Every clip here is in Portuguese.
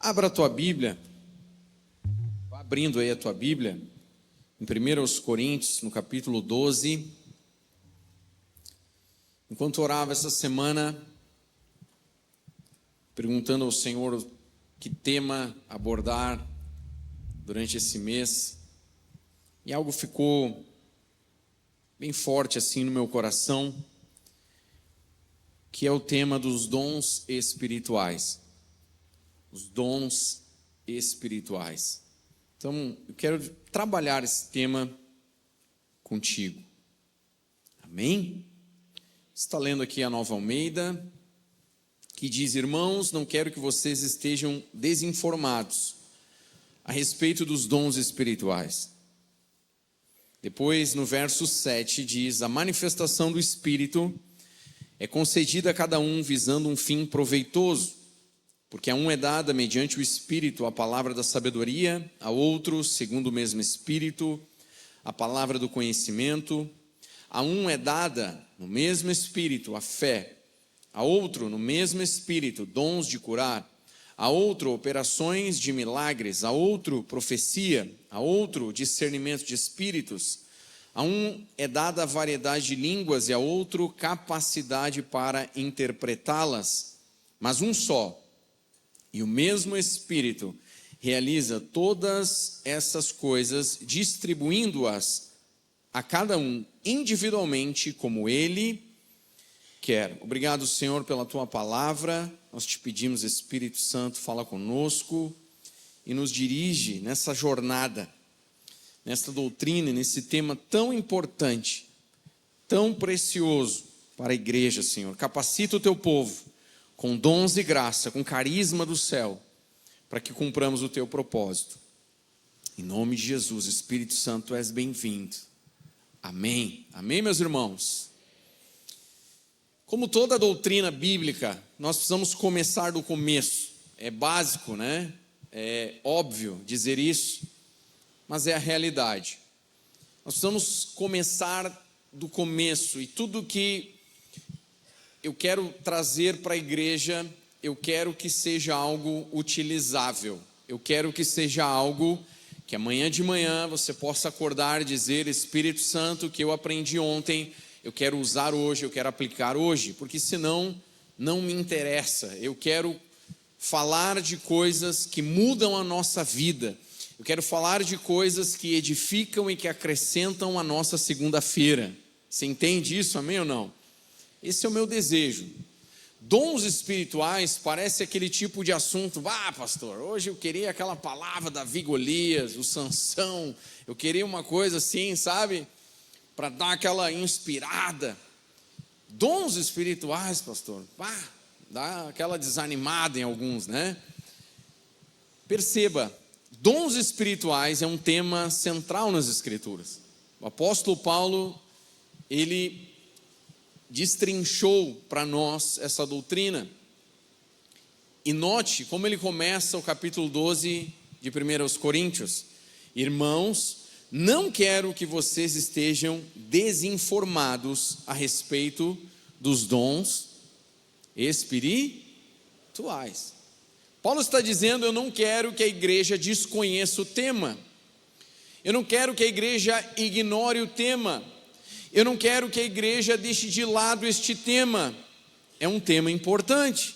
Abra a tua Bíblia, vá abrindo aí a tua Bíblia, em 1 Coríntios, no capítulo 12. Enquanto orava essa semana, perguntando ao Senhor que tema abordar durante esse mês, e algo ficou bem forte assim no meu coração, que é o tema dos dons espirituais. Os dons espirituais. Então, eu quero trabalhar esse tema contigo. Amém? Você está lendo aqui a Nova Almeida, que diz: irmãos, não quero que vocês estejam desinformados a respeito dos dons espirituais. Depois, no verso 7, diz: a manifestação do Espírito é concedida a cada um visando um fim proveitoso, porque a um é dada mediante o Espírito a palavra da sabedoria, a outro, segundo o mesmo Espírito, a palavra do conhecimento, a um é dada no mesmo Espírito a fé, a outro no mesmo Espírito dons de curar, a outro operações de milagres, a outro profecia, a outro discernimento de espíritos, a um é dada a variedade de línguas e a outro capacidade para interpretá-las, mas um só. E o mesmo Espírito realiza todas essas coisas, distribuindo-as a cada um individualmente, como Ele quer. Obrigado, Senhor, pela Tua palavra. Nós te pedimos, Espírito Santo, fala conosco e nos dirige nessa jornada, nessa doutrina, nesse tema tão importante, tão precioso para a igreja, Senhor. Capacita o Teu povo com dons e graça, com carisma do céu, para que cumpramos o Teu propósito. Em nome de Jesus, Espírito Santo, és bem-vindo. Amém. Amém, meus irmãos? Como toda doutrina bíblica, nós precisamos começar do começo. É básico, né? É óbvio dizer isso, mas é a realidade. Nós precisamos começar do começo, e tudo que eu quero trazer para a igreja, eu quero que seja algo utilizável. Eu quero que seja algo que amanhã de manhã você possa acordar e dizer: Espírito Santo, que eu aprendi ontem, eu quero usar hoje, eu quero aplicar hoje, porque senão não me interessa. Eu quero falar de coisas que mudam a nossa vida. Eu quero falar de coisas que edificam e que acrescentam a nossa segunda-feira. Você entende isso, amém ou não? Esse é o meu desejo. Dons espirituais parece aquele tipo de assunto: pastor, hoje eu queria aquela palavra Davi Golias, o Sansão, eu queria uma coisa assim, sabe, para dar aquela inspirada. Dons espirituais, pastor, dá aquela desanimada em alguns, né? Perceba, dons espirituais é um tema central nas Escrituras. O apóstolo Paulo, ele destrinchou para nós essa doutrina. E note como ele começa o capítulo 12 de 1 Coríntios: irmãos, não quero que vocês estejam desinformados a respeito dos dons espirituais. Paulo está dizendo: eu não quero que a igreja desconheça o tema, eu não quero que a igreja ignore o tema, eu não quero que a igreja deixe de lado este tema. É um tema importante.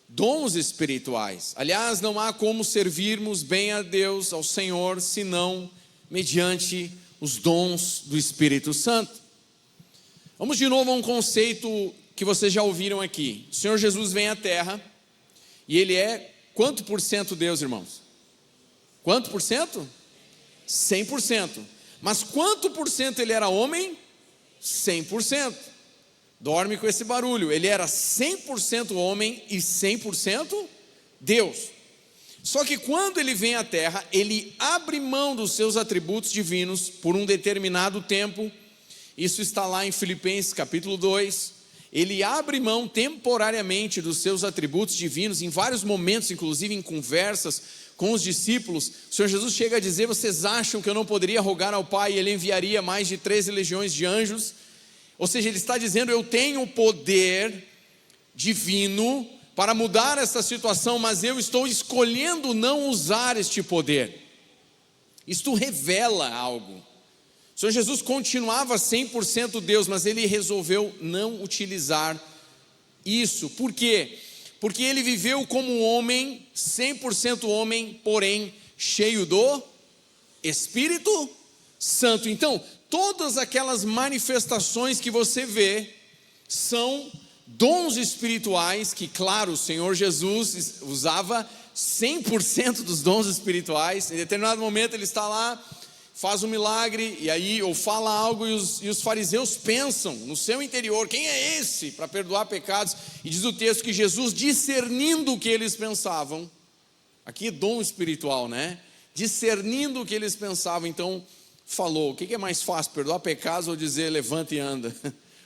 Dons espirituais. Aliás, não há como servirmos bem a Deus, ao Senhor, senão mediante os dons do Espírito Santo. Vamos de novo a um conceito que vocês já ouviram aqui. O Senhor Jesus vem à terra e Ele é quanto por cento Deus, irmãos? Quanto por cento? 100%. Mas quanto por cento Ele era homem? 100%. Dorme com esse barulho. Ele era 100% homem e 100% Deus. Só que quando Ele vem à terra, Ele abre mão dos seus atributos divinos por um determinado tempo. Isso está lá em Filipenses capítulo 2. Ele abre mão temporariamente dos seus atributos divinos, em vários momentos, inclusive em conversas com os discípulos. O Senhor Jesus chega a dizer: vocês acham que eu não poderia rogar ao Pai e Ele enviaria mais de 13 legiões de anjos? Ou seja, Ele está dizendo: eu tenho poder divino para mudar essa situação, mas eu estou escolhendo não usar este poder. Isto revela algo. O Senhor Jesus continuava 100% Deus, mas ele resolveu não utilizar isso. Por quê? Porque ele viveu como um homem, 100% homem, porém cheio do Espírito Santo. Então, todas aquelas manifestações que você vê são dons espirituais, que claro, o Senhor Jesus usava 100% dos dons espirituais. Em determinado momento ele está lá, faz um milagre, e aí, ou fala algo, e os fariseus pensam no seu interior, quem é esse para perdoar pecados? E diz o texto que Jesus, discernindo o que eles pensavam, aqui é dom espiritual, né? Discernindo o que eles pensavam, então falou: o que é mais fácil, perdoar pecados ou dizer levanta e anda,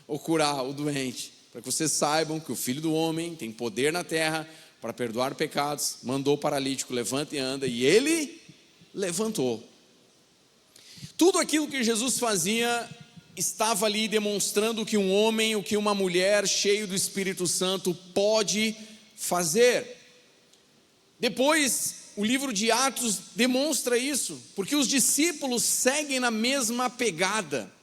ou curar o doente? Para que vocês saibam que o Filho do Homem tem poder na terra para perdoar pecados. Mandou o paralítico, levanta e anda, e ele levantou. Tudo aquilo que Jesus fazia estava ali demonstrando que um homem, o que uma mulher cheio do Espírito Santo pode fazer. Depois, o livro de Atos demonstra isso, porque os discípulos seguem na mesma pegada.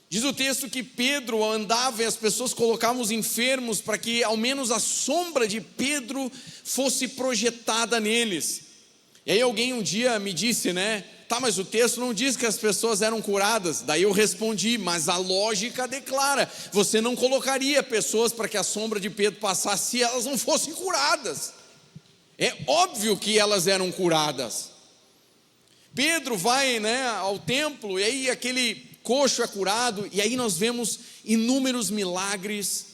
Diz o texto que Pedro andava e as pessoas colocavam os enfermos para que ao menos a sombra de Pedro fosse projetada neles. E aí alguém um dia me disse, né? Tá, mas o texto não diz que as pessoas eram curadas. Daí eu respondi, mas a lógica declara: você não colocaria pessoas para que a sombra de Pedro passasse se elas não fossem curadas. É óbvio que elas eram curadas. Pedro vai, né, ao templo, e aí aquele coxo é curado, e aí nós vemos inúmeros milagres,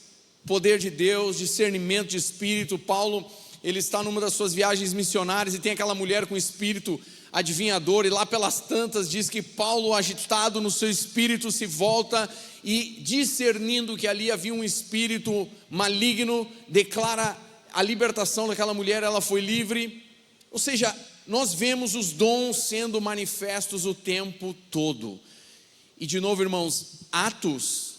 poder de Deus, discernimento de espírito. Paulo, ele está numa das suas viagens missionárias, e tem aquela mulher com espírito adivinhador, e lá pelas tantas diz que Paulo, agitado no seu espírito, se volta e, discernindo que ali havia um espírito maligno, declara a libertação daquela mulher, ela foi livre. Ou seja, nós vemos os dons sendo manifestos o tempo todo. E de novo, irmãos, Atos,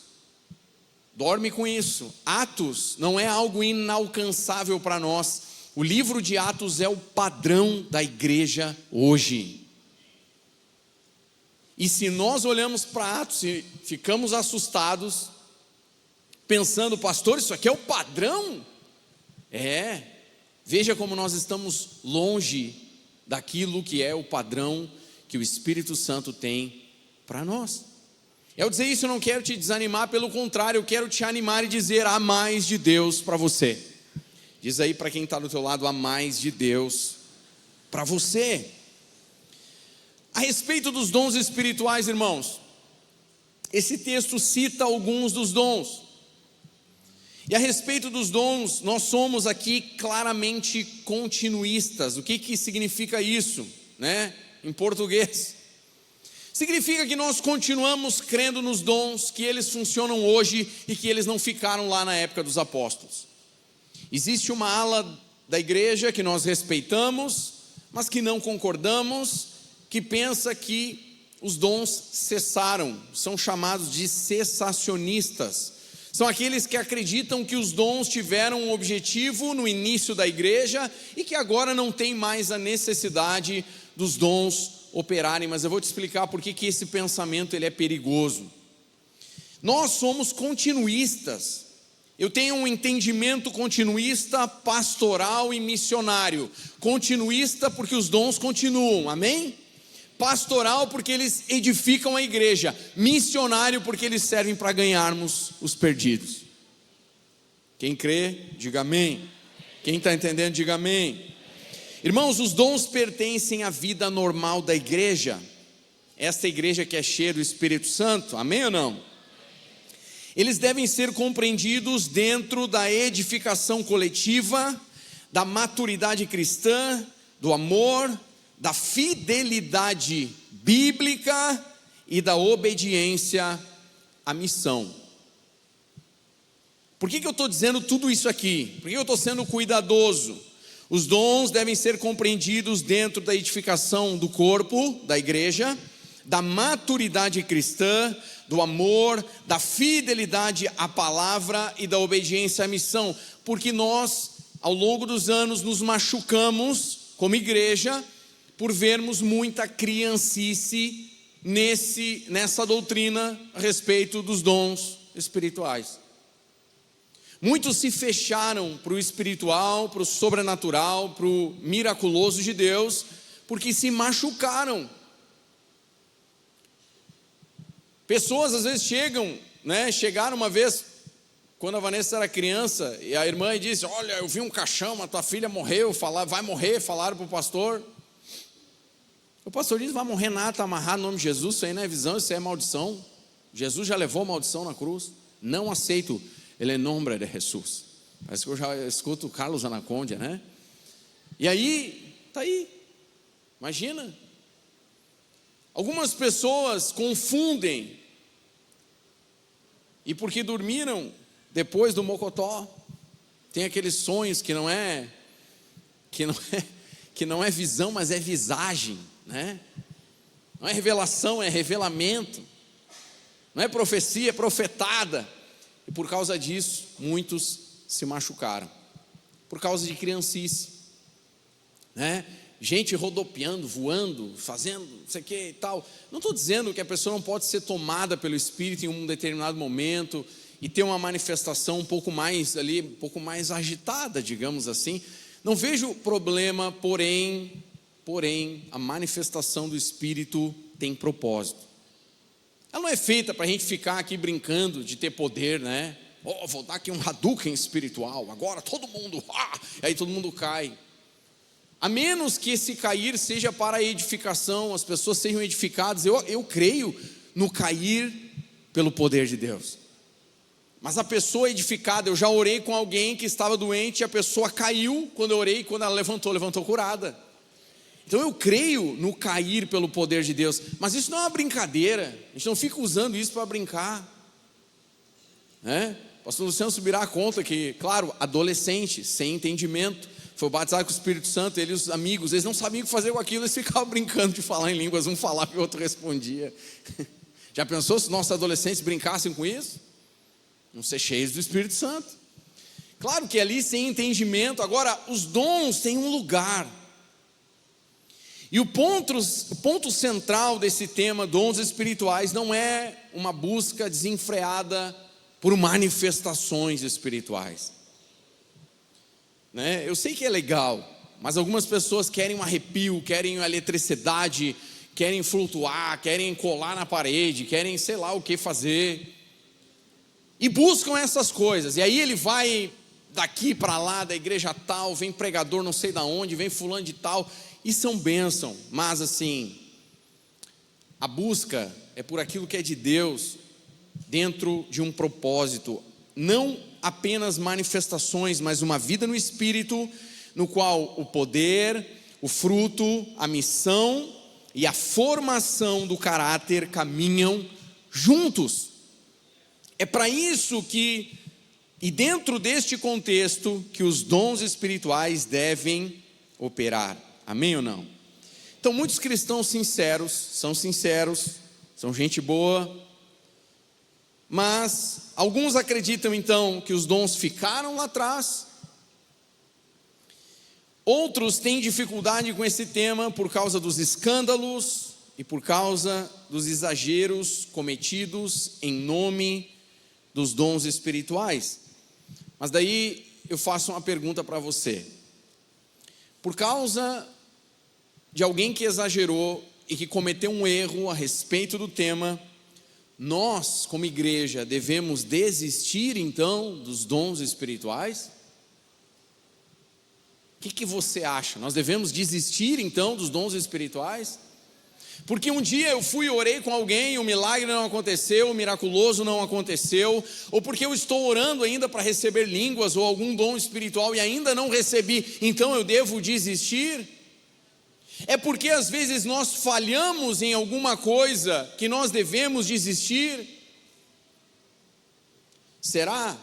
dorme com isso, Atos não é algo inalcançável para nós. O livro de Atos é o padrão da igreja hoje. E se nós olhamos para Atos e ficamos assustados, pensando, pastor, isso aqui é o padrão? Veja como nós estamos longe daquilo que é o padrão que o Espírito Santo tem para nós. Eu dizer isso, eu não quero te desanimar, pelo contrário, eu quero te animar e dizer: há mais de Deus para você. Diz aí para quem está do teu lado: há mais de Deus para você. A respeito dos dons espirituais, irmãos, esse texto cita alguns dos dons. E a respeito dos dons, nós somos aqui claramente continuistas. O que significa isso, né? Em português, significa que nós continuamos crendo nos dons, que eles funcionam hoje e que eles não ficaram lá na época dos apóstolos. Existe uma ala da igreja que nós respeitamos, mas que não concordamos, que pensa que os dons cessaram, são chamados de cessacionistas. São aqueles que acreditam que os dons tiveram um objetivo no início da igreja e que agora não tem mais a necessidade dos dons operarem. Mas eu vou te explicar por que esse pensamento ele é perigoso. Nós somos continuistas. Eu tenho um entendimento continuista, pastoral e missionário. Continuista porque os dons continuam, amém? Pastoral porque eles edificam a igreja. Missionário porque eles servem para ganharmos os perdidos. Quem crê, diga amém. Quem está entendendo, diga amém. Irmãos, os dons pertencem à vida normal da igreja. Esta igreja que é cheia do Espírito Santo, amém ou não? Eles devem ser compreendidos dentro da edificação coletiva, da maturidade cristã, do amor, da fidelidade bíblica e da obediência à missão. Por que eu estou dizendo tudo isso aqui? Por que eu estou sendo cuidadoso? Os dons devem ser compreendidos dentro da edificação do corpo, da igreja, da maturidade cristã, do amor, da fidelidade à palavra e da obediência à missão. porque nós, ao longo dos anos, nos machucamos como igreja por vermos muita criancice nessa doutrina a respeito dos dons espirituais. Muitos se fecharam para o espiritual, para o sobrenatural, para o miraculoso de Deus, porque se machucaram. Pessoas às vezes chegaram uma vez, quando a Vanessa era criança, e a irmã disse: olha, eu vi um caixão, a tua filha morreu, vai morrer, falaram para o pastor. O pastor disse: vai morrer nada, está amarrado no nome de Jesus, isso aí não é visão, isso aí é maldição. Jesus já levou maldição na cruz. Não aceito, ele é nome de Jesus. Parece que eu já escuto o Carlos Anacondia, né? E aí, está aí, imagina. Algumas pessoas confundem, e porque dormiram depois do mocotó, tem aqueles sonhos que não é visão, mas é visagem, né? Não é revelação, é revelamento. Não é profecia, é profetada. E por causa disso, muitos se machucaram, por causa de criancice, né? Gente rodopiando, voando, fazendo não sei o que e tal. Não estou dizendo que a pessoa não pode ser tomada pelo Espírito em um determinado momento e ter uma manifestação um pouco mais agitada, digamos assim. Não vejo problema, porém, a manifestação do Espírito tem propósito. Ela não é feita para a gente ficar aqui brincando de ter poder, né? Vou dar aqui um Hadouken espiritual, agora todo mundo, e aí todo mundo cai. A menos que esse cair seja para a edificação, as pessoas sejam edificadas. Eu creio no cair pelo poder de Deus. Mas a pessoa edificada, eu já orei com alguém que estava doente e a pessoa caiu quando eu orei, e quando ela levantou curada. Então eu creio no cair pelo poder de Deus, mas isso não é uma brincadeira, a gente não fica usando isso para brincar, né? O pastor Luciano Subirá conta que, claro, adolescente, sem entendimento, foi batizado com o Espírito Santo, ele e os amigos, eles não sabiam o que fazer com aquilo, eles ficavam brincando de falar em línguas, um falava e o outro respondia. Já pensou se nossos adolescentes brincassem com isso? Não ser cheios do Espírito Santo. Claro que ali sem entendimento. Agora, os dons têm um lugar. E o ponto central desse tema, dons espirituais, não é uma busca desenfreada por manifestações espirituais, né? Eu sei que é legal, mas algumas pessoas querem um arrepio, querem a eletricidade, querem flutuar, querem colar na parede, querem sei lá o que fazer, e buscam essas coisas, e aí ele vai daqui para lá, da igreja tal, vem pregador não sei da onde, vem fulano de tal, e são bênção, mas assim, a busca é por aquilo que é de Deus, dentro de um propósito, não apenas manifestações, mas uma vida no Espírito, no qual o poder, o fruto, a missão e a formação do caráter caminham juntos. É para isso que, e dentro deste contexto, que os dons espirituais devem operar. Amém ou não? Então muitos cristãos são sinceros, são gente boa, mas alguns acreditam então que os dons ficaram lá atrás. Outros têm dificuldade com esse tema por causa dos escândalos e por causa dos exageros cometidos em nome dos dons espirituais. Mas daí eu faço uma pergunta para você. Por causa de alguém que exagerou e que cometeu um erro a respeito do tema, nós, como igreja, devemos desistir então dos dons espirituais? O que você acha? Nós devemos desistir então dos dons espirituais? Porque um dia eu fui e orei com alguém, o milagre não aconteceu, o miraculoso não aconteceu, ou porque eu estou orando ainda para receber línguas ou algum dom espiritual e ainda não recebi, então eu devo desistir? É porque às vezes nós falhamos em alguma coisa que nós devemos desistir? Será?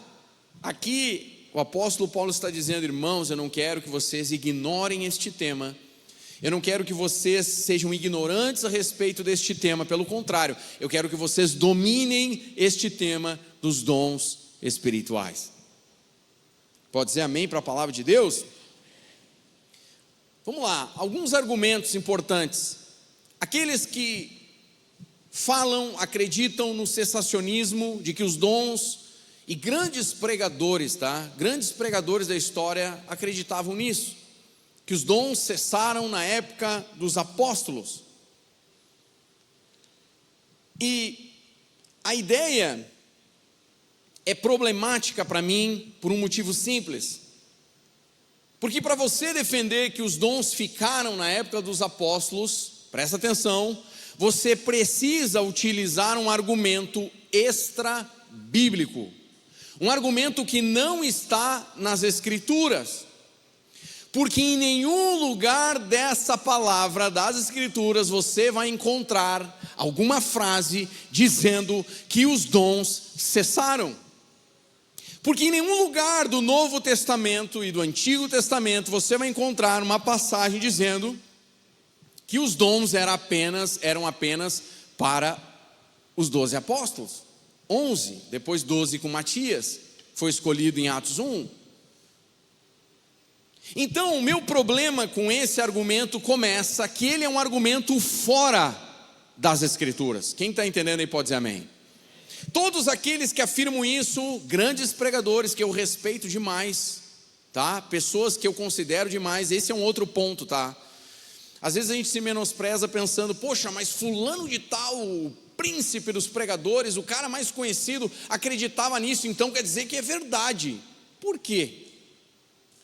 Aqui o apóstolo Paulo está dizendo: irmãos, eu não quero que vocês ignorem este tema, eu não quero que vocês sejam ignorantes a respeito deste tema, pelo contrário, eu quero que vocês dominem este tema dos dons espirituais. Pode dizer amém para a palavra de Deus? Vamos lá, alguns argumentos importantes. Aqueles que falam, acreditam no cessacionismo, de que os dons, e grandes pregadores, grandes pregadores da história acreditavam nisso, que os dons cessaram na época dos apóstolos. E a ideia é problemática para mim por um motivo simples. Porque para você defender que os dons ficaram na época dos apóstolos, presta atenção, você precisa utilizar um argumento extra-bíblico. Um argumento que não está nas Escrituras. Porque em nenhum lugar dessa palavra das Escrituras você vai encontrar alguma frase dizendo que os dons cessaram. Porque em nenhum lugar do Novo Testamento e do Antigo Testamento você vai encontrar uma passagem dizendo que os dons eram apenas para os 12 apóstolos. 11, depois 12 com Matias, foi escolhido em Atos 1. Então o meu problema com esse argumento começa que ele é um argumento fora das Escrituras. Quem está entendendo aí pode dizer amém. Todos aqueles que afirmam isso, grandes pregadores que eu respeito demais, pessoas que eu considero demais, esse é um outro ponto, Às vezes a gente se menospreza pensando, poxa, mas fulano de tal, o príncipe dos pregadores, o cara mais conhecido, acreditava nisso, então quer dizer que é verdade. Por quê?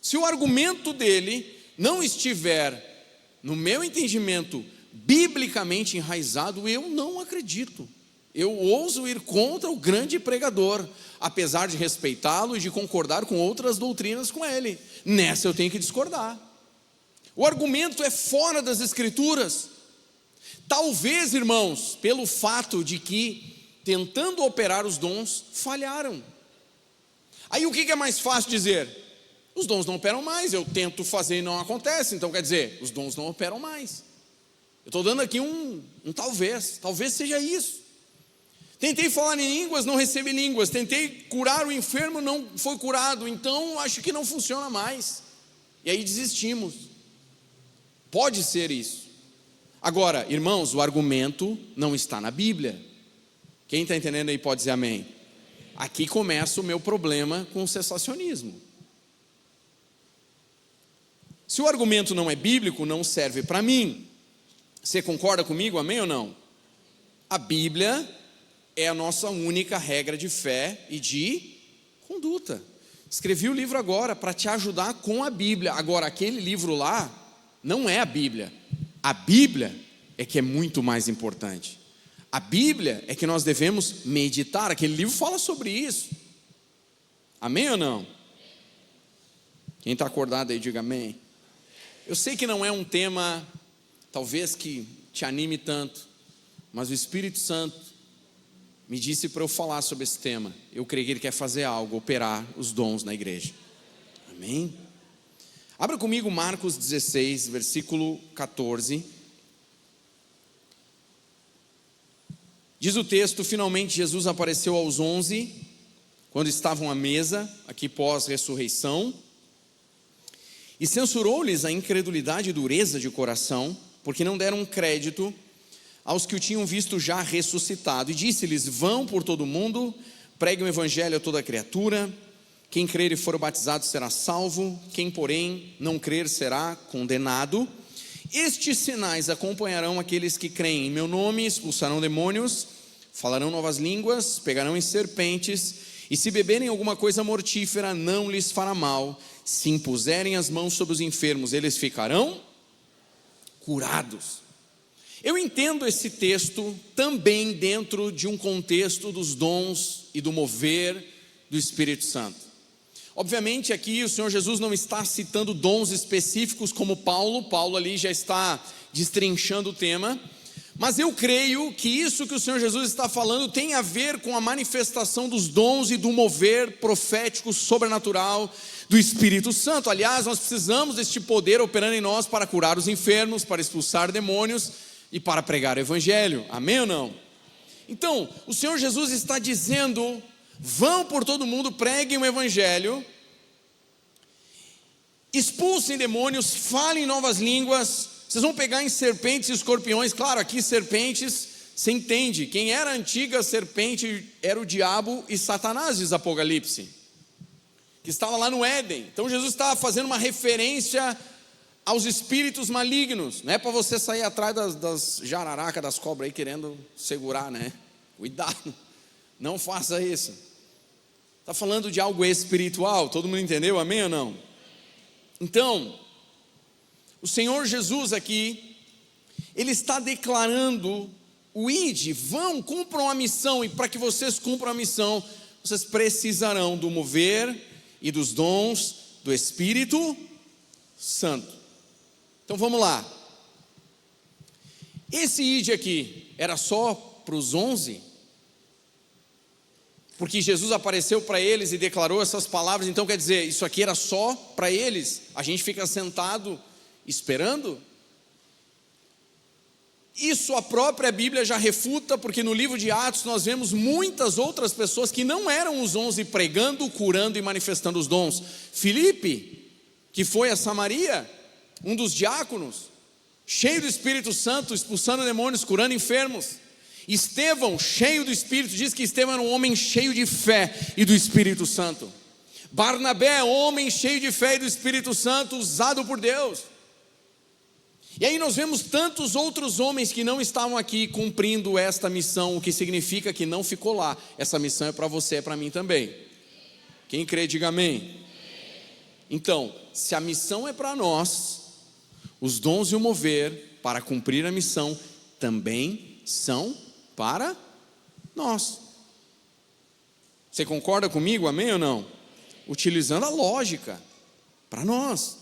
Se o argumento dele não estiver, no meu entendimento, biblicamente enraizado, eu não acredito. Eu ouso ir contra o grande pregador, apesar de respeitá-lo e de concordar com outras doutrinas com ele. Nessa eu tenho que discordar. O argumento é fora das Escrituras. Talvez, irmãos, pelo fato de que, tentando operar os dons, falharam. Aí o que é mais fácil dizer? Os dons não operam mais, eu tento fazer e não acontece. Então quer dizer, os dons não operam mais. Eu estou dando aqui um talvez seja isso. Tentei falar em línguas, não recebi línguas. Tentei curar o enfermo, não foi curado. Então acho que não funciona mais. E aí desistimos. Pode ser isso. Agora, irmãos, o argumento não está na Bíblia. Quem está entendendo aí pode dizer amém. Aqui começa o meu problema com o cessacionismo. Se o argumento não é bíblico, não serve para mim. Você concorda comigo, amém ou não? A Bíblia é a nossa única regra de fé e de conduta. Escrevi o livro agora para te ajudar com a Bíblia. Agora, aquele livro lá não é a Bíblia. A Bíblia é que é muito mais importante. A Bíblia é que nós devemos meditar. Aquele livro fala sobre isso. Amém ou não? Quem está acordado aí, diga amém. Eu sei que não é um tema, talvez, que te anime tanto, mas o Espírito Santo me disse para eu falar sobre esse tema. Eu creio que Ele quer fazer algo, operar os dons na igreja. Amém? Abra comigo Marcos 16, versículo 14. Diz o texto: finalmente Jesus apareceu aos 11, quando estavam à mesa, aqui pós-ressurreição, e censurou-lhes a incredulidade e dureza de coração, porque não deram crédito aos que o tinham visto já ressuscitado, e disse-lhes: vão por todo o mundo, preguem o evangelho a toda criatura. Quem crer e for batizado será salvo, quem porém não crer será condenado. Estes sinais acompanharão aqueles que creem em meu nome: expulsarão demônios, falarão novas línguas, pegarão em serpentes, e se beberem alguma coisa mortífera não lhes fará mal. Se impuserem as mãos sobre os enfermos, eles ficarão curados. Eu entendo esse texto também dentro de um contexto dos dons e do mover do Espírito Santo. Obviamente aqui o Senhor Jesus não está citando dons específicos como Paulo ali já está destrinchando o tema, mas eu creio que isso que o Senhor Jesus está falando tem a ver com a manifestação dos dons e do mover profético sobrenatural do Espírito Santo. Aliás, nós precisamos deste poder operando em nós para curar os enfermos, para expulsar demônios e para pregar o evangelho. Amém ou não? Então, o Senhor Jesus está dizendo: vão por todo mundo, preguem o evangelho. expulsem demônios, falem novas línguas, vocês vão pegar em serpentes e escorpiões. Claro, aqui serpentes, você entende, quem era a antiga serpente era o diabo e Satanás, diz Apocalipse, que estava lá no Éden. Então Jesus estava fazendo uma referência aos espíritos malignos. Não é para você sair atrás das jararacas, das cobras aí querendo segurar, né? Cuidado, não faça isso. Está falando de algo espiritual, todo mundo entendeu? Amém ou não? Então, o Senhor Jesus aqui, Ele está declarando o ide, vão, cumpram a missão, e para que vocês cumpram a missão, vocês precisarão do mover e dos dons do Espírito Santo. Então vamos lá, esse ide aqui, era só para os 11? Porque Jesus apareceu para eles e declarou essas palavras, então quer dizer, isso aqui era só para eles, a gente fica sentado esperando? Isso a própria Bíblia já refuta, porque no livro de Atos nós vemos muitas outras pessoas que não eram os 11 pregando, curando e manifestando os dons. Filipe, que foi a Samaria, um dos diáconos, cheio do Espírito Santo, expulsando demônios, curando enfermos. Estevão, cheio do Espírito, diz que Estevão era um homem cheio de fé e do Espírito Santo. Barnabé, homem cheio de fé e do Espírito Santo, usado por Deus. E aí nós vemos tantos outros homens que não estavam aqui cumprindo esta missão, o que significa que não ficou lá. Essa missão é para você, é para mim também. Quem crê, diga amém. Então, se a missão é para nós, os dons e o mover para cumprir a missão também são para nós. Você concorda comigo, amém ou não? Utilizando a lógica, para nós.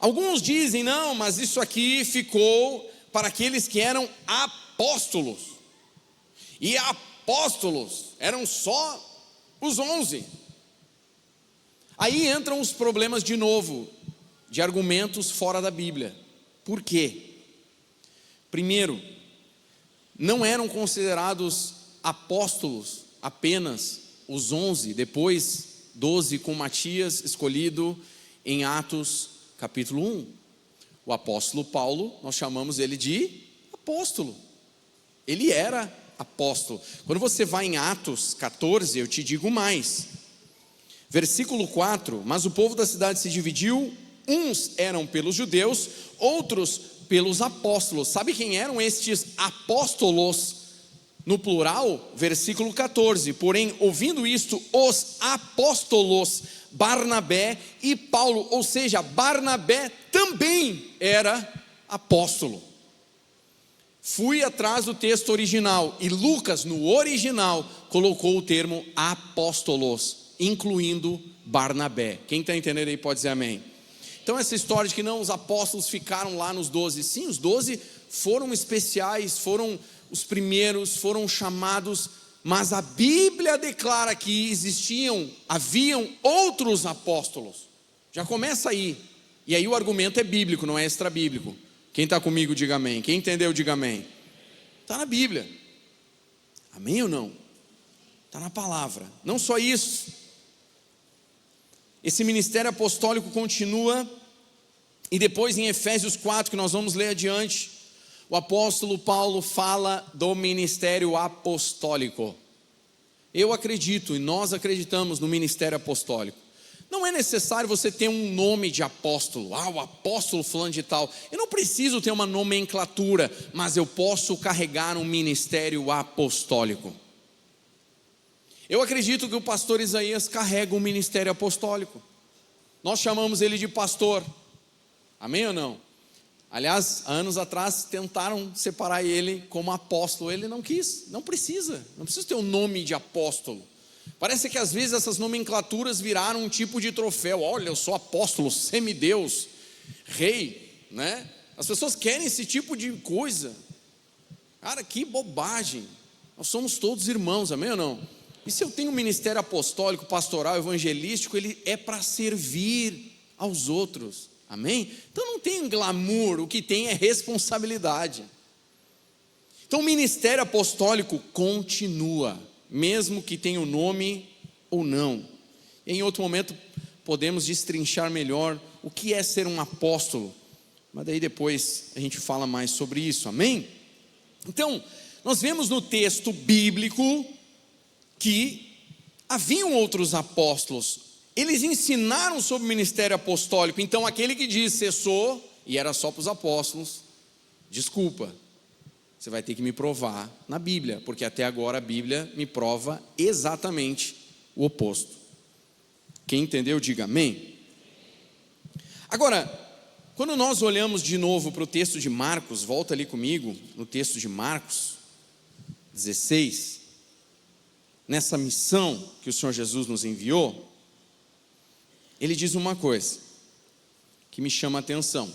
Alguns dizem, não, mas isso aqui ficou para aqueles que eram apóstolos. E apóstolos eram só os 11. Aí entram os problemas de novo, de argumentos fora da Bíblia. Por quê? Primeiro, não eram considerados apóstolos apenas os 11, depois 12 com Matias escolhido em Atos capítulo 1, o apóstolo Paulo, nós chamamos ele de apóstolo, ele era apóstolo. Quando você vai em Atos 14, eu te digo mais, versículo 4, mas o povo da cidade se dividiu, uns eram pelos judeus, outros pelos apóstolos. Sabe quem eram estes apóstolos no plural? Versículo 14, porém ouvindo isto, os apóstolos Barnabé e Paulo, ou seja, Barnabé também era apóstolo. Fui atrás do texto original e Lucas no original colocou o termo apóstolos, incluindo Barnabé. Quem está entendendo aí pode dizer amém. Então essa história de que não, os apóstolos ficaram lá nos 12, sim, os 12 foram especiais, foram os primeiros, foram chamados, mas a Bíblia declara que haviam outros apóstolos. Já começa aí. E aí o argumento é bíblico, não é extra bíblico. Quem está comigo diga amém. Quem entendeu diga amém. Está na Bíblia. Amém ou não? Está na palavra. Não só isso, esse ministério apostólico continua. E depois em Efésios 4, que nós vamos ler adiante, o apóstolo Paulo fala do ministério apostólico. Eu acredito, e nós acreditamos no ministério apostólico. Não é necessário você ter um nome de apóstolo. O apóstolo fulano de tal. Eu não preciso ter uma nomenclatura, mas eu posso carregar um ministério apostólico. Eu acredito que o pastor Isaías carrega um ministério apostólico. Nós chamamos ele de pastor. Amém ou não? Aliás, anos atrás tentaram separar ele como apóstolo. Ele não quis, não precisa ter um nome de apóstolo. Parece que às vezes essas nomenclaturas viraram um tipo de troféu. Olha, eu sou apóstolo, semideus, rei, né? As pessoas querem esse tipo de coisa. Cara, que bobagem. Nós somos todos irmãos, amém ou não? E se eu tenho um ministério apostólico, pastoral, evangelístico, ele é para servir aos outros. Amém? Então não tem glamour, o que tem é responsabilidade. Então o ministério apostólico continua, mesmo que tenha o nome ou não. Em outro momento podemos destrinchar melhor o que é ser um apóstolo. Mas daí depois a gente fala mais sobre isso, amém? Então, nós vemos no texto bíblico que haviam outros apóstolos. Eles ensinaram sobre o ministério apostólico. Então aquele que diz cessou e era só para os apóstolos, desculpa, você vai ter que me provar na Bíblia, porque até agora a Bíblia me prova exatamente o oposto. Quem entendeu, diga amém. Agora, quando nós olhamos de novo para o texto de Marcos, volta ali comigo, no texto de Marcos 16, nessa missão que o Senhor Jesus nos enviou, ele diz uma coisa que me chama a atenção,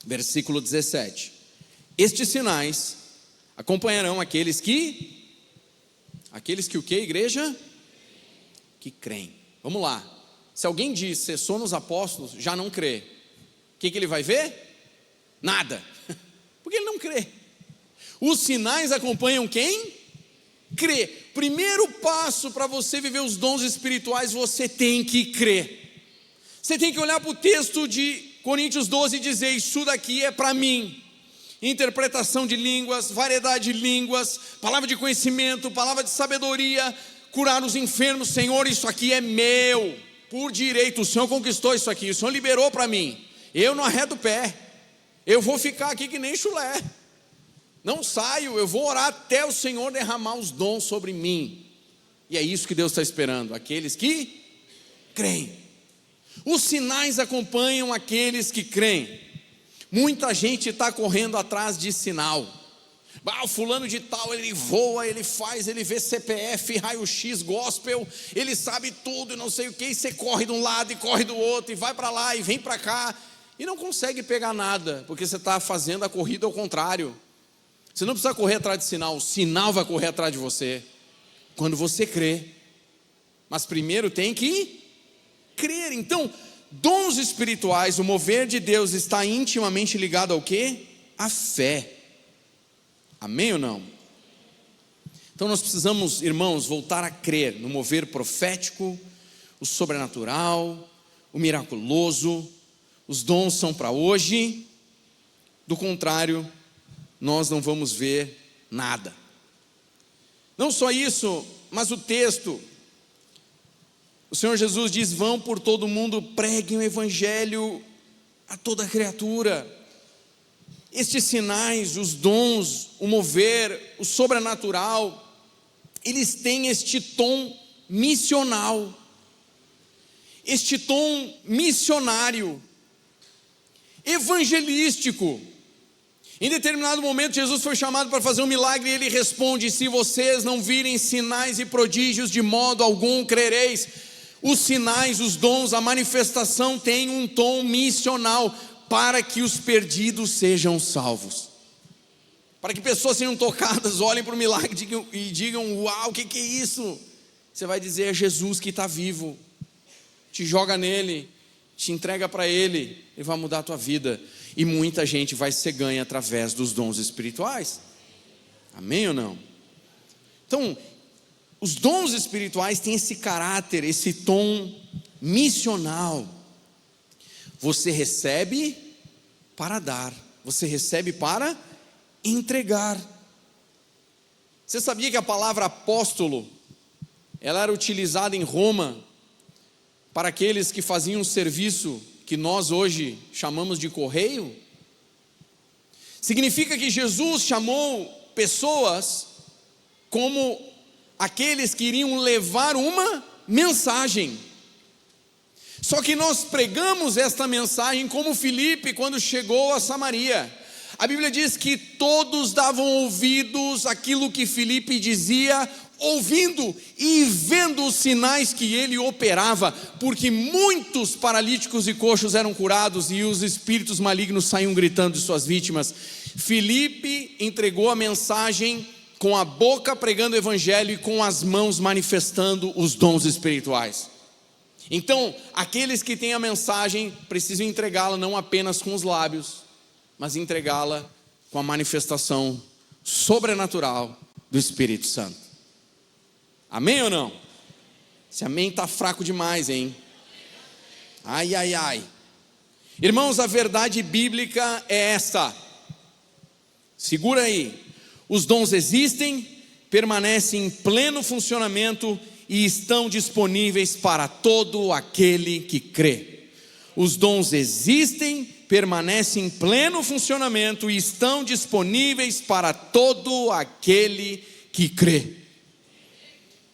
versículo 17: estes sinais acompanharão aqueles que o que, igreja? Que creem. Vamos lá, se alguém diz cessou nos apóstolos, já não crê, o que ele vai ver? Nada, porque ele não crê. Os sinais acompanham quem? Crê. Primeiro passo para você viver os dons espirituais, você tem que crer. Você tem que olhar para o texto de Coríntios 12 e dizer: isso daqui é para mim. Interpretação de línguas, variedade de línguas, palavra de conhecimento, palavra de sabedoria, curar os enfermos. Senhor, isso aqui é meu, por direito, o Senhor conquistou isso aqui, o Senhor liberou para mim. Eu não arredo o pé, eu vou ficar aqui que nem chulé, não saio, eu vou orar até o Senhor derramar os dons sobre mim. E é isso que Deus está esperando, aqueles que creem. Os sinais acompanham aqueles que creem. Muita gente está correndo atrás de sinal. O fulano de tal, ele voa, ele faz, ele vê CPF, raio-x, gospel, ele sabe tudo e não sei o que, e você corre de um lado e corre do outro, e vai para lá e vem para cá, e não consegue pegar nada, porque você está fazendo a corrida ao contrário. Você não precisa correr atrás de sinal, o sinal vai correr atrás de você, quando você crê. Mas primeiro tem que crer. Então, dons espirituais, o mover de Deus está intimamente ligado ao quê? A fé. Amém ou não? Então nós precisamos, irmãos, voltar a crer no mover profético, o sobrenatural, o miraculoso. Os dons são para hoje, do contrário, nós não vamos ver nada. Não só isso, mas o texto, o Senhor Jesus diz: vão por todo mundo, preguem o evangelho a toda criatura. Estes sinais, os dons, o mover, o sobrenatural, eles têm este tom missional, este tom missionário, evangelístico. Em determinado momento Jesus foi chamado para fazer um milagre e ele responde: se vocês não virem sinais e prodígios, de modo algum crereis. Os sinais, os dons, a manifestação tem um tom missional, para que os perdidos sejam salvos, para que pessoas sejam tocadas, olhem para o milagre e digam: uau, o que é isso? Você vai dizer: é Jesus que está vivo, te joga nele, te entrega para ele, ele vai mudar a tua vida. E muita gente vai ser ganha através dos dons espirituais. Amém ou não? Então, os dons espirituais têm esse caráter, esse tom missional. Você recebe para dar, você recebe para entregar. Você sabia que a palavra apóstolo, ela era utilizada em Roma para aqueles que faziam um serviço que nós hoje chamamos de correio? Significa que Jesus chamou pessoas como aqueles que iriam levar uma mensagem. Só que nós pregamos esta mensagem como Filipe quando chegou a Samaria. A Bíblia diz que todos davam ouvidos àquilo que Filipe dizia, ouvindo e vendo os sinais que ele operava, porque muitos paralíticos e coxos eram curados e os espíritos malignos saíam gritando de suas vítimas. Filipe entregou a mensagem com a boca pregando o evangelho e com as mãos manifestando os dons espirituais. Então, aqueles que têm a mensagem precisam entregá-la não apenas com os lábios, mas entregá-la com a manifestação sobrenatural do Espírito Santo. Amém ou não? Esse amém está fraco demais, hein? Ai, ai, ai. Irmãos, a verdade bíblica é esta. Segura aí. Os dons existem, permanecem em pleno funcionamento e estão disponíveis para todo aquele que crê. Os dons existem, permanecem em pleno funcionamento e estão disponíveis para todo aquele que crê.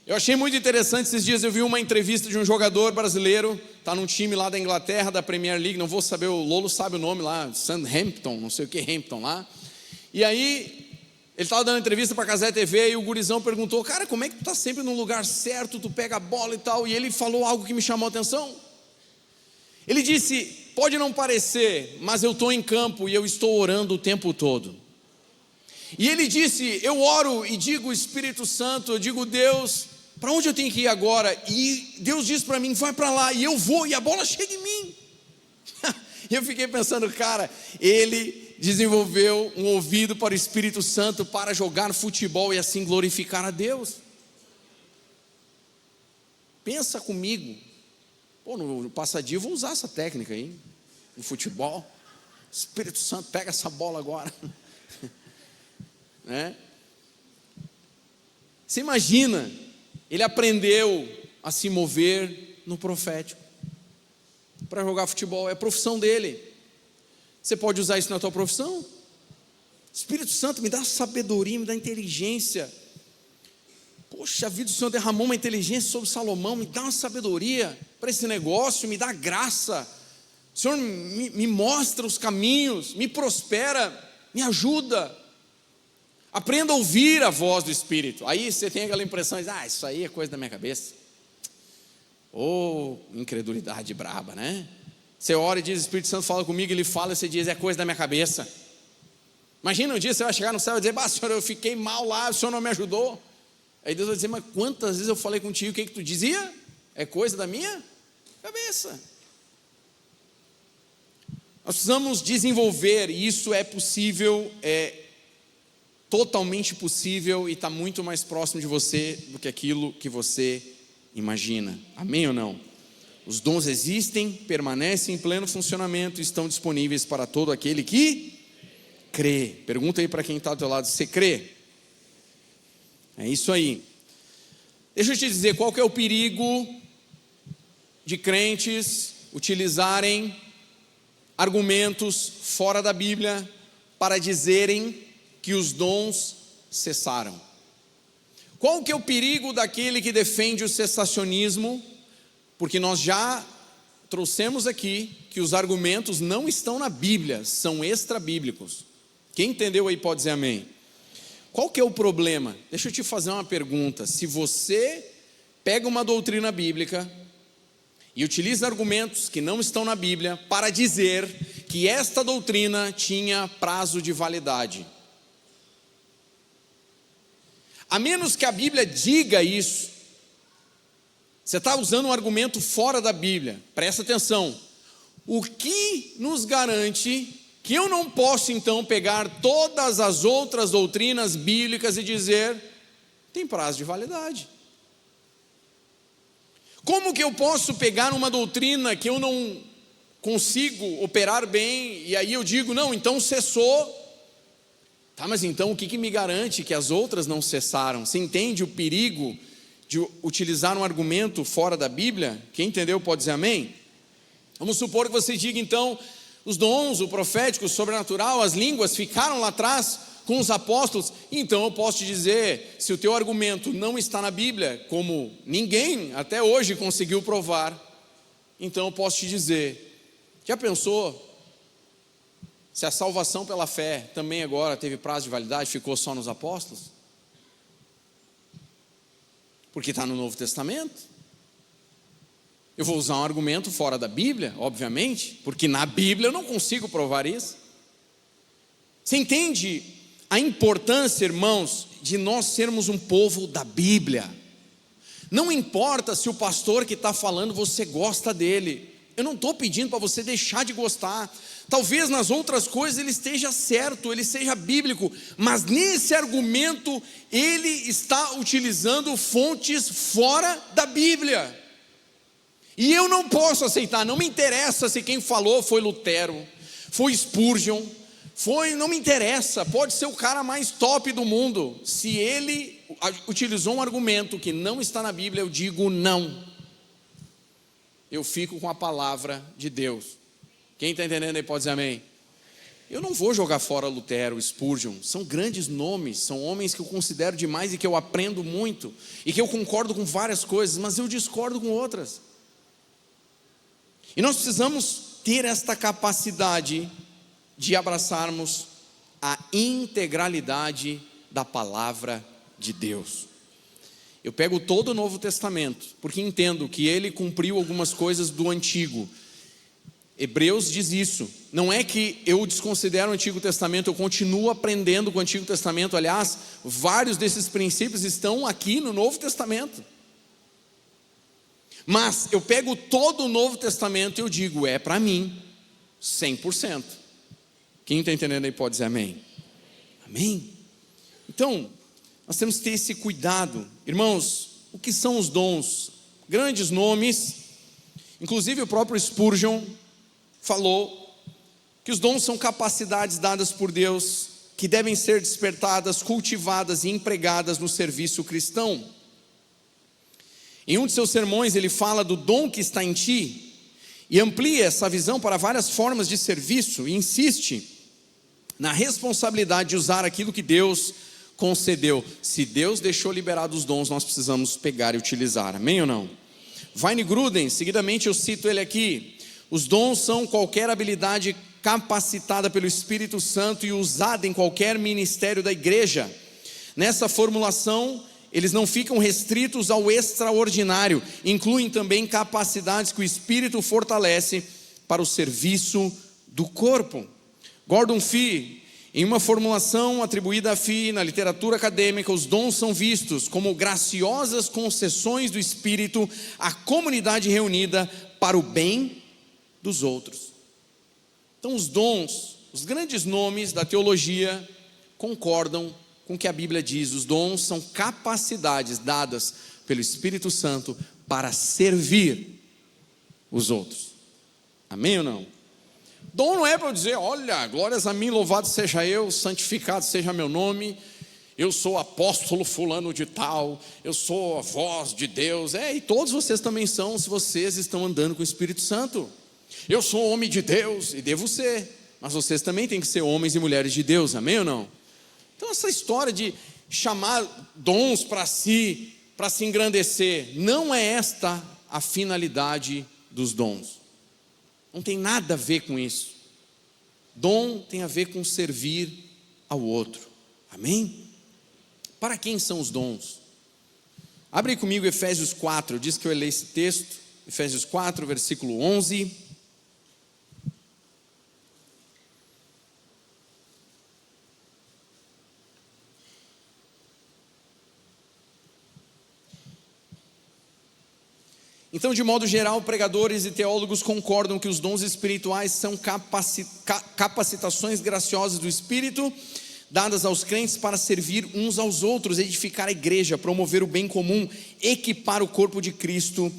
Eu achei muito interessante, esses dias eu vi uma entrevista de um jogador brasileiro, está num time lá da Inglaterra, da Premier League, não vou saber, o Lolo sabe o nome lá, Southampton, não sei o que, Hampton lá. E aí, ele estava dando entrevista para a Cazé TV e o gurizão perguntou: cara, como é que tu está sempre no lugar certo, tu pega a bola e tal? E ele falou algo que me chamou a atenção. Ele disse: pode não parecer, mas eu estou em campo e eu estou orando o tempo todo. E ele disse: eu oro e digo Espírito Santo, eu digo Deus, para onde eu tenho que ir agora? E Deus diz para mim: vai para lá, e eu vou, e a bola chega em mim. E eu fiquei pensando, cara, ele desenvolveu um ouvido para o Espírito Santo para jogar futebol e assim glorificar a Deus. Pensa comigo. Pô, no passadio eu vou usar essa técnica aí, no futebol. Espírito Santo, pega essa bola agora. Né? Você imagina, ele aprendeu a se mover no profético para jogar futebol, é a profissão dele. Você pode usar isso na tua profissão? Espírito Santo, me dá sabedoria, me dá inteligência. Poxa vida, o Senhor derramou uma inteligência sobre Salomão, me dá uma sabedoria para esse negócio, me dá graça. O Senhor me mostra os caminhos, me prospera, me ajuda. Aprenda a ouvir a voz do Espírito. Aí você tem aquela impressão de: isso aí é coisa da minha cabeça. Incredulidade braba, né? Você ora e diz: Espírito Santo fala comigo, ele fala, e você diz: é coisa da minha cabeça. Imagina um dia você vai chegar no céu e dizer: Senhor, eu fiquei mal lá, o Senhor não me ajudou. Aí Deus vai dizer: mas quantas vezes eu falei contigo, o que tu dizia? É coisa da minha cabeça. Nós precisamos desenvolver, e isso é possível, é totalmente possível, e está muito mais próximo de você do que aquilo que você imagina. Amém ou não? Os dons existem, permanecem em pleno funcionamento e estão disponíveis para todo aquele que crê. Pergunta aí para quem está do teu lado: você crê? É isso aí. Deixa eu te dizer qual que é o perigo de crentes utilizarem argumentos fora da Bíblia para dizerem que os dons cessaram. Qual que é o perigo daquele que defende o cessacionismo? Porque nós já trouxemos aqui que os argumentos não estão na Bíblia, são extra-bíblicos. Quem entendeu aí pode dizer amém. Qual que é o problema? Deixa eu te fazer uma pergunta. Se você pega uma doutrina bíblica e utiliza argumentos que não estão na Bíblia para dizer que esta doutrina tinha prazo de validade, a menos que a Bíblia diga isso, você está usando um argumento fora da Bíblia. Presta atenção. O que nos garante que eu não posso então pegar todas as outras doutrinas bíblicas e dizer: tem prazo de validade? Como que eu posso pegar uma doutrina que eu não consigo operar bem, e aí eu digo: não, então cessou. Tá, mas então o que me garante que as outras não cessaram? Você entende o perigo de utilizar um argumento fora da Bíblia? Quem entendeu pode dizer amém? Vamos supor que você diga então: os dons, o profético, o sobrenatural, as línguas ficaram lá atrás com os apóstolos. Então eu posso te dizer, se o teu argumento não está na Bíblia, como ninguém até hoje conseguiu provar, então eu posso te dizer: já pensou se a salvação pela fé também agora teve prazo de validade, ficou só nos apóstolos? Porque está no Novo Testamento. Eu vou usar um argumento fora da Bíblia, obviamente, porque na Bíblia eu não consigo provar isso. Você entende a importância, irmãos, de nós sermos um povo da Bíblia? Não importa se o pastor que está falando você gosta dele, eu não estou pedindo para você deixar de gostar. Talvez nas outras coisas ele esteja certo, ele seja bíblico, mas nesse argumento ele está utilizando fontes fora da Bíblia. E eu não posso aceitar, não me interessa se quem falou foi Lutero, foi Spurgeon, não me interessa, pode ser o cara mais top do mundo. Se ele utilizou um argumento que não está na Bíblia, eu digo não. Eu fico com a palavra de Deus. Quem está entendendo aí pode dizer amém. Eu não vou jogar fora Lutero, Spurgeon, são grandes nomes, são homens que eu considero demais e que eu aprendo muito, e que eu concordo com várias coisas, mas eu discordo com outras. E nós precisamos ter esta capacidade de abraçarmos a integralidade da palavra de Deus. Eu pego todo o Novo Testamento, porque entendo que ele cumpriu algumas coisas do Antigo. Hebreus diz isso, não é que eu desconsidero o Antigo Testamento, eu continuo aprendendo com o Antigo Testamento. Aliás, vários desses princípios estão aqui no Novo Testamento. Mas eu pego todo o Novo Testamento e eu digo, é para mim, 100%. Quem está entendendo aí pode dizer amém. Amém? Então, nós temos que ter esse cuidado. Irmãos, o que são os dons? Grandes nomes, inclusive o próprio Spurgeon falou que os dons são capacidades dadas por Deus, que devem ser despertadas, cultivadas e empregadas no serviço cristão. Em um de seus sermões ele fala do dom que está em ti, e amplia essa visão para várias formas de serviço, e insiste na responsabilidade de usar aquilo que Deus concedeu. Se Deus deixou liberados os dons, nós precisamos pegar e utilizar, amém ou não? Wayne Grudem, seguidamente eu cito ele aqui: os dons são qualquer habilidade capacitada pelo Espírito Santo e usada em qualquer ministério da igreja. Nessa formulação, eles não ficam restritos ao extraordinário, incluem também capacidades que o Espírito fortalece para o serviço do corpo. Gordon Fee, em uma formulação atribuída a Fee na literatura acadêmica, os dons são vistos como graciosas concessões do Espírito à comunidade reunida para o bem dos outros. Então os dons, os grandes nomes da teologia concordam com o que a Bíblia diz. Os dons são capacidades dadas pelo Espírito Santo para servir os outros. Amém ou não? Dom não é para eu dizer, olha, glórias a mim, louvado seja eu, santificado seja meu nome, eu sou apóstolo fulano de tal, eu sou a voz de Deus. E todos vocês também são, se vocês estão andando com o Espírito Santo. Eu sou homem de Deus, e devo ser, mas vocês também têm que ser homens e mulheres de Deus, amém ou não? Então essa história de chamar dons para si engrandecer, não é esta a finalidade dos dons. Não tem nada a ver com isso. Dom tem a ver com servir ao outro, amém? Para quem são os dons? Abre aí comigo Efésios 4, diz que eu leio esse texto, Efésios 4, versículo 11. Então, de modo geral, pregadores e teólogos concordam que os dons espirituais são capacitações graciosas do Espírito, dadas aos crentes para servir uns aos outros, edificar a igreja, promover o bem comum, equipar o corpo de Cristo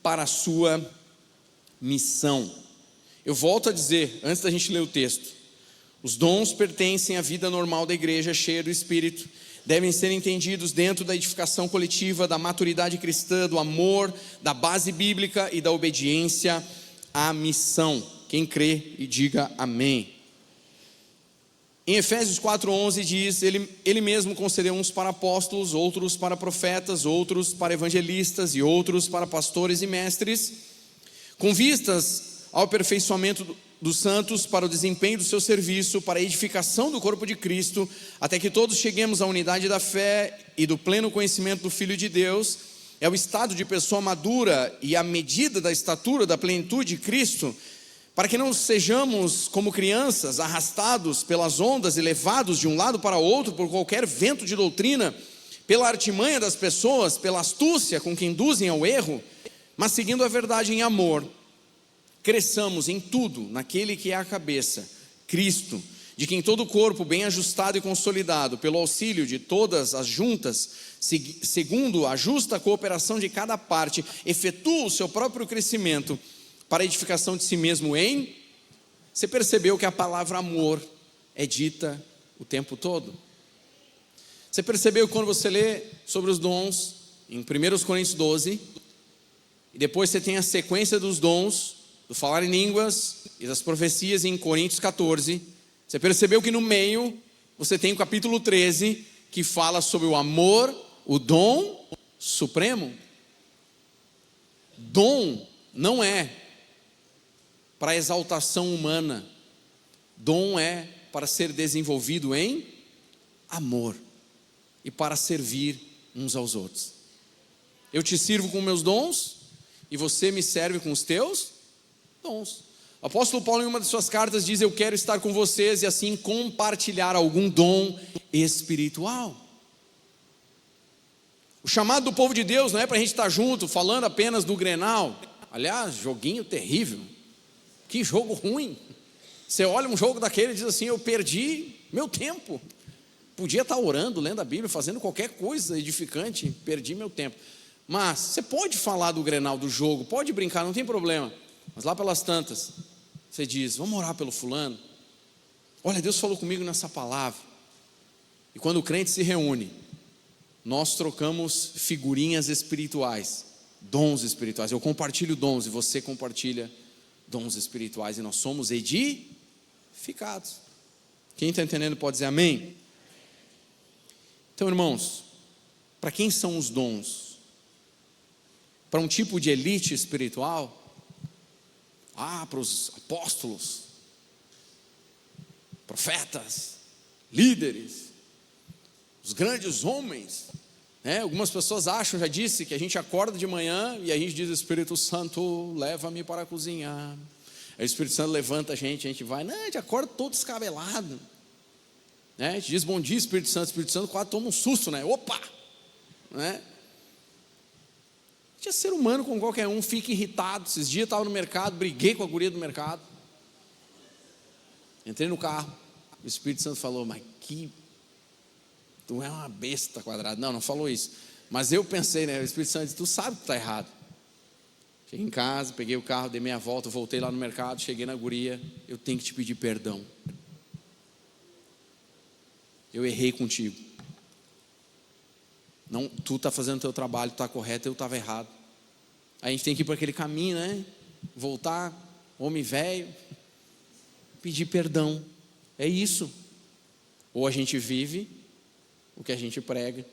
para a sua missão. Eu volto a dizer, antes da gente ler o texto, os dons pertencem à vida normal da igreja cheia do Espírito, devem ser entendidos dentro da edificação coletiva, da maturidade cristã, do amor, da base bíblica e da obediência à missão. Quem crê e diga amém. Em Efésios 4:11 diz, ele mesmo concedeu uns para apóstolos, outros para profetas, outros para evangelistas e outros para pastores e mestres, com vistas ao aperfeiçoamento dos santos, para o desempenho do seu serviço, para a edificação do corpo de Cristo, até que todos cheguemos à unidade da fé e do pleno conhecimento do Filho de Deus. É o estado de pessoa madura e a medida da estatura da plenitude de Cristo, para que não sejamos como crianças, arrastados pelas ondas e levados de um lado para outro por qualquer vento de doutrina, pela artimanha das pessoas, pela astúcia com que induzem ao erro, mas seguindo a verdade em amor, cresçamos em tudo naquele que é a cabeça, Cristo, de quem todo o corpo, bem ajustado e consolidado, pelo auxílio de todas as juntas, segundo a justa cooperação de cada parte, efetua o seu próprio crescimento para a edificação de si mesmo em... Você percebeu que a palavra amor é dita o tempo todo? Você percebeu que quando você lê sobre os dons, em 1 Coríntios 12, e depois você tem a sequência dos dons, do falar em línguas e das profecias em Coríntios 14, você percebeu que no meio você tem o capítulo 13, que fala sobre o amor, o dom supremo. Dom não é para exaltação humana, dom é para ser desenvolvido em amor e para servir uns aos outros. Eu te sirvo com meus dons e você me serve com os teus dons. O apóstolo Paulo, em uma de suas cartas, diz: eu quero estar com vocês e assim compartilhar algum dom espiritual. O chamado do povo de Deus não é para a gente estar junto falando apenas do Grenal. Aliás, joguinho terrível, que jogo ruim. Você olha um jogo daquele e diz assim: eu perdi meu tempo, podia estar orando, lendo a Bíblia, fazendo qualquer coisa edificante, perdi meu tempo. Mas você pode falar do Grenal, do jogo, pode brincar, não tem problema. Mas lá pelas tantas, você diz: vamos orar pelo fulano. Olha, Deus falou comigo nessa palavra. E quando o crente se reúne, nós trocamos figurinhas espirituais, dons espirituais. Eu compartilho dons e você compartilha dons espirituais, e nós somos edificados. Quem está entendendo pode dizer amém? Então, irmãos, para quem são os dons? Para um tipo de elite espiritual? Para os apóstolos, profetas, líderes, os grandes homens, né? Algumas pessoas acham, já disse, que a gente acorda de manhã e a gente diz: Espírito Santo, leva-me para cozinhar. Aí o Espírito Santo levanta a gente vai, não, a gente acorda todo descabelado, né? A gente diz bom dia, Espírito Santo quase toma um susto, né? Opa! Né? É ser humano como qualquer um, fica irritado. Esses dias eu estava no mercado, briguei com a guria do mercado, entrei no carro, o Espírito Santo falou: mas tu é uma besta quadrada. Não falou isso, mas eu pensei, né? O Espírito Santo disse: tu sabe que está errado. Cheguei em casa, peguei o carro, dei meia volta, voltei lá no mercado, cheguei na guria: eu tenho que te pedir perdão, eu errei contigo. Não, tu está fazendo o teu trabalho, tu está correto, eu estava errado. A gente tem que ir para aquele caminho, né? Voltar, homem velho, pedir perdão. É isso. Ou a gente vive o que a gente prega,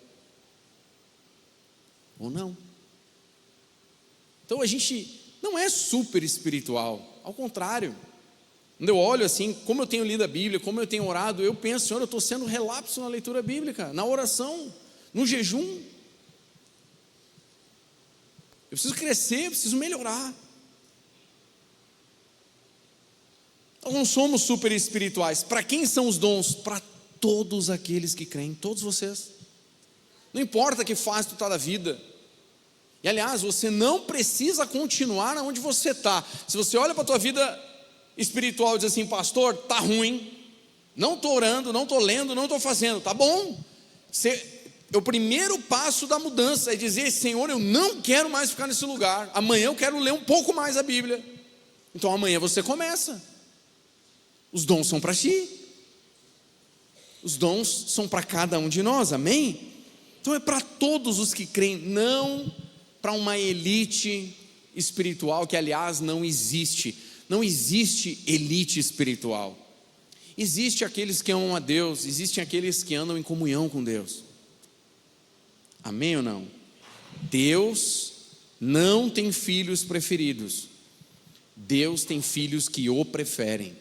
ou não. Então a gente não é super espiritual, ao contrário. Quando eu olho assim, como eu tenho lido a Bíblia, como eu tenho orado, eu penso: Senhor, eu estou sendo relapso na leitura bíblica, na oração, no jejum. Eu preciso crescer, eu preciso melhorar. Nós não somos super espirituais. Para quem são os dons? Para todos aqueles que creem, todos vocês. Não importa que fase tu está da vida. E aliás, você não precisa continuar onde você está. Se você olha para a tua vida espiritual e diz assim: pastor, está ruim, não estou orando, não estou lendo, não estou fazendo, tá bom. O primeiro passo da mudança é dizer: Senhor, eu não quero mais ficar nesse lugar, amanhã eu quero ler um pouco mais a Bíblia. Então amanhã você começa. Os dons são para ti, os dons são para cada um de nós, amém? Então é para todos os que creem, não para uma elite espiritual, que aliás não existe elite espiritual. Existe aqueles que amam a Deus, existem aqueles que andam em comunhão com Deus. Amém ou não? Deus não tem filhos preferidos. Deus tem filhos que o preferem.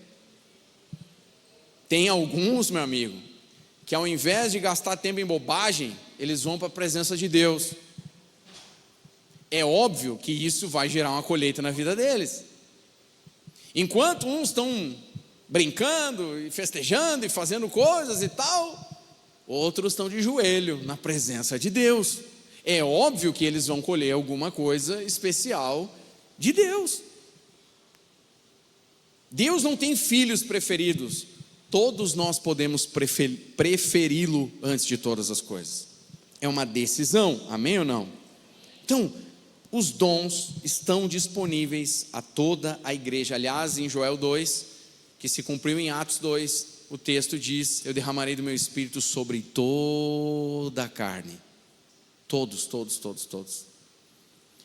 Tem alguns, meu amigo, que ao invés de gastar tempo em bobagem, eles vão para a presença de Deus. É óbvio que isso vai gerar uma colheita na vida deles. Enquanto uns estão brincando e festejando e fazendo coisas e tal, outros estão de joelho na presença de Deus. É óbvio que eles vão colher alguma coisa especial de Deus. Deus não tem filhos preferidos. todos nós podemos preferi-lo antes de todas as coisas. É uma decisão, amém ou não? Então, os dons estão disponíveis a toda a igreja. Aliás, em Joel 2, que se cumpriu em Atos 2, o texto diz: eu derramarei do meu espírito sobre toda a carne. Todos.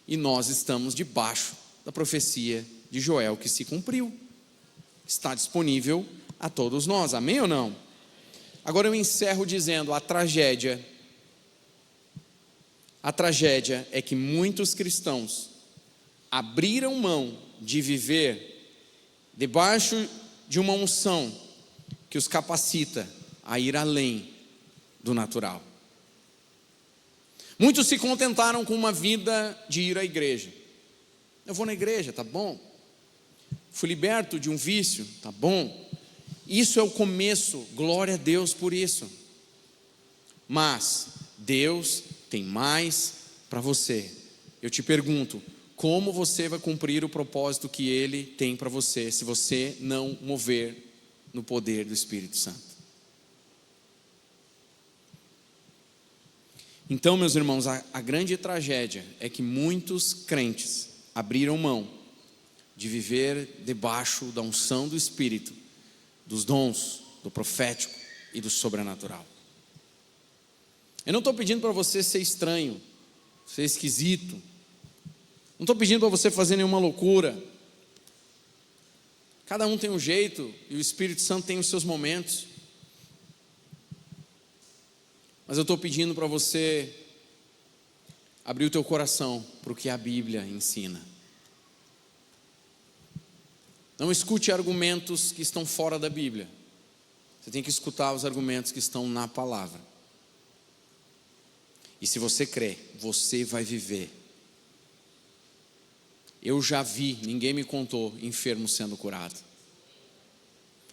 E nós estamos debaixo da profecia de Joel que se cumpriu. Está disponível a todos nós, amém ou não? Agora eu encerro dizendo: a tragédia é que muitos cristãos abriram mão de viver debaixo de uma unção que os capacita a ir além do natural. Muitos se contentaram com uma vida de ir à igreja. Eu vou na igreja, tá bom. Fui liberto de um vício, tá bom. Isso é o começo, glória a Deus por isso. Mas Deus tem mais para você. Eu te pergunto, como você vai cumprir o propósito que Ele tem para você, se você não mover no poder do Espírito Santo? Então, meus irmãos, a grande tragédia é que muitos crentes abriram mão de viver debaixo da unção do Espírito, dos dons, do profético e do sobrenatural. Eu não estou pedindo para você ser estranho, ser esquisito. Não estou pedindo para você fazer nenhuma loucura. Cada um tem um jeito e o Espírito Santo tem os seus momentos. Mas eu estou pedindo para você abrir o teu coração para o que a Bíblia ensina. Não escute argumentos que estão fora da Bíblia. Você tem que escutar os argumentos que estão na palavra. E se você crê, você vai viver. Eu já vi, ninguém me contou, enfermo sendo curado.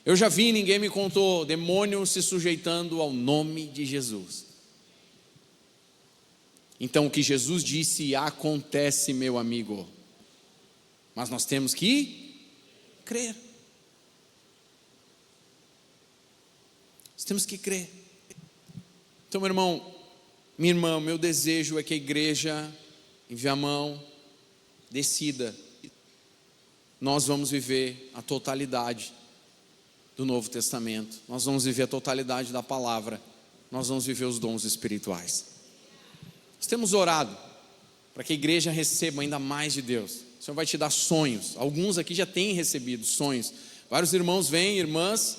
Eu já vi, ninguém me contou, demônio se sujeitando ao nome de Jesus. Então o que Jesus disse acontece, meu amigo. Mas nós temos que crer. Nós temos que crer. Então, meu irmão, minha irmã, meu desejo é que a igreja, em Viamão, decida: nós vamos viver a totalidade do Novo Testamento, nós vamos viver a totalidade da palavra, nós vamos viver os dons espirituais. Nós temos orado para que a igreja receba ainda mais de Deus. O Senhor vai te dar sonhos. Alguns aqui já têm recebido sonhos. Vários irmãos vêm, irmãs,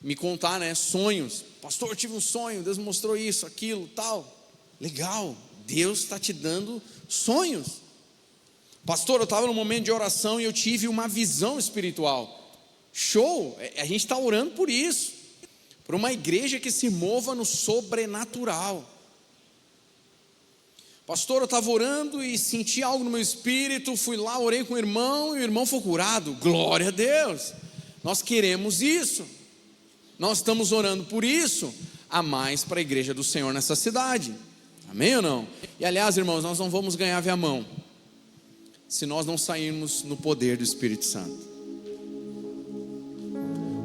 me contar, sonhos. Pastor, eu tive um sonho, Deus me mostrou isso, aquilo, tal. Legal, Deus está te dando sonhos. Pastor, eu estava num momento de oração e eu tive uma visão espiritual. Show, a gente está orando por isso, por uma igreja que se mova no sobrenatural. Pastor, eu estava orando e senti algo no meu espírito, fui lá, orei com o irmão e o irmão foi curado. Glória a Deus, nós queremos isso, nós estamos orando por isso, a mais para a igreja do Senhor nessa cidade, amém ou não? E aliás, irmãos, nós não vamos ganhar Viamão se nós não sairmos no poder do Espírito Santo.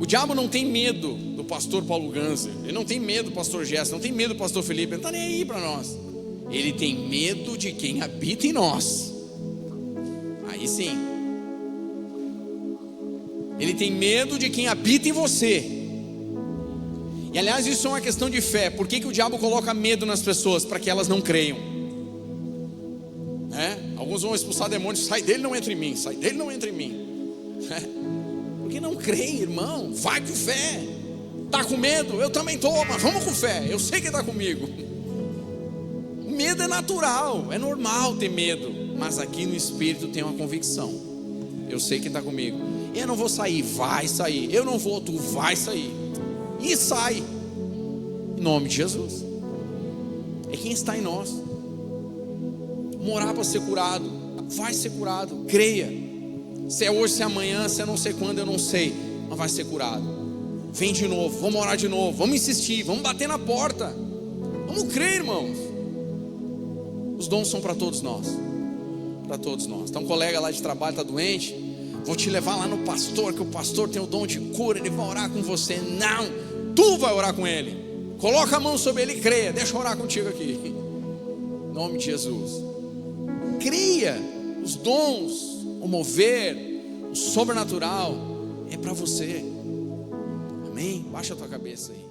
O diabo não tem medo do pastor Paulo Ganser, ele não tem medo do pastor Gerson, não tem medo do pastor Felipe, ele não está nem aí para nós. Ele tem medo de quem habita em nós. Aí sim. Ele tem medo de quem habita em você. E aliás, isso é uma questão de fé. Por que o diabo coloca medo nas pessoas? Para que elas não creiam. Alguns vão expulsar demônios. Sai dele, não entra em mim. Sai dele, não entra em mim. Porque não creem, irmão. Vai com fé. Está com medo? Eu também estou, mas vamos com fé. Eu sei que está comigo. Medo é natural, é normal ter medo, mas aqui no Espírito tem uma convicção. Eu sei que está comigo. Eu não vou sair, vai sair. Eu não vou, tu vai sair. E sai, em nome de Jesus. É quem está em nós. Morar para ser curado, vai ser curado, creia. Se é hoje, se é amanhã, se é não sei quando, eu não sei, mas vai ser curado. Vem de novo, vamos orar de novo, vamos insistir, vamos bater na porta. Vamos crer, irmãos. Os dons são para todos nós. Para todos nós. Então um colega lá de trabalho está doente. vou te levar lá no pastor, que o pastor tem o dom de cura, ele vai orar com você. Não, tu vai orar com ele. Coloca a mão sobre ele e creia. Deixa eu orar contigo aqui. Em nome de Jesus. Creia. Os dons, o mover, o sobrenatural é para você. Amém? Baixa a tua cabeça aí.